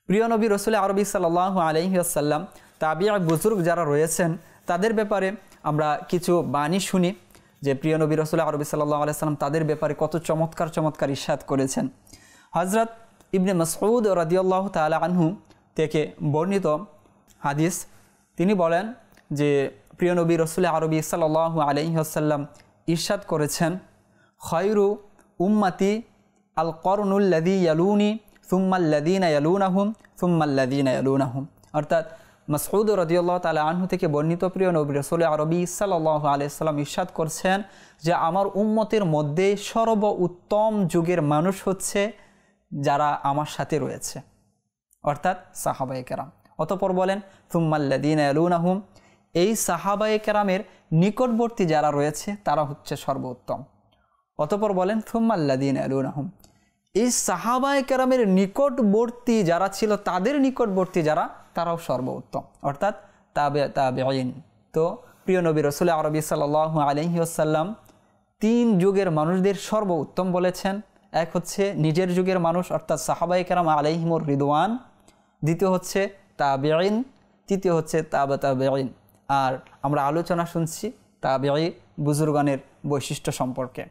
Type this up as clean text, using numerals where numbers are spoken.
প্রিয় নবী রাসূল আরবি সাল্লাল্লাহু আলাইহি ওয়াসাল্লাম তাবিঈ বুজুর্গ যারা রয়েছেন তাদের ব্যাপারে আমরা কিছু বাণী শুনি যে প্রিয় নবী রাসূল আরবি সাল্লাল্লাহু আলাইহি ওয়াসাল্লাম তাদের ব্যাপারে কত চমৎকার চমৎকার ইরশাদ করেছেন। হযরত ইবনে মাসউদ রাদিয়াল্লাহু তাআলা আনহু থেকে বর্ণিত হাদিস, তিনি বলেন যে প্রিয় নবী রাসূল আরবি সাল্লাল্লাহু আলাইহি ওয়াসাল্লাম ইরশাদ করেছেন, খায়রু উম্মতি আল করনুল লাযী ইয়ালুনি সুম্মা আল্লাযীনা ইয়ালুনাহুম সুম্মা আল্লাযীনা ইয়ালুনাহুম। অর্থাৎ মাসউদ রাদিয়াল্লাহু তাআলা আনহু থেকে বর্ণিত প্রিয় নবী রাসূল আরবি সাল্লাল্লাহু আলাইহি ওয়াসাল্লাম ইরশাদ করছেন যে আমার উম্মতের মধ্যে সর্বোত্তম যুগের মানুষ হচ্ছে যারা আমার সাথে রয়েছে, অর্থাৎ সাহাবায়ে কেরাম। অতঃপর বলেন সুম্মা আল্লাযীনা ইয়ালুনাহুম, এই সাহাবায়ে কেরামের নিকটবর্তী যারা রয়েছে তারা হচ্ছে সর্বোত্তম। অতঃপর বলেন সুম্মা আল্লাযীনা ইয়ালুনাহুম, এই সাহাবায়ে কেরামের নিকটবর্তী যারা ছিল তাদের নিকটবর্তী যারা তারাও সর্বোত্তম, অর্থাৎ তাবেঈন। তো প্রিয় নবী রাসূল আরবি সাল্লাল্লাহু আলাইহি ওয়াসাল্লাম 3 যুগের মানুষদের সর্বোত্তম বলেছেন। এক হচ্ছে নিজের যুগের মানুষ অর্থাৎ সাহাবায়ে কেরাম আলাইহিমুর রিদওয়ান, দ্বিতীয় হচ্ছে তাবেঈন, তৃতীয় হচ্ছে তাবেঈন। আর আমরা আলোচনা শুনছি তাবেঈ বুজুর্গানের বৈশিষ্ট্য সম্পর্কে।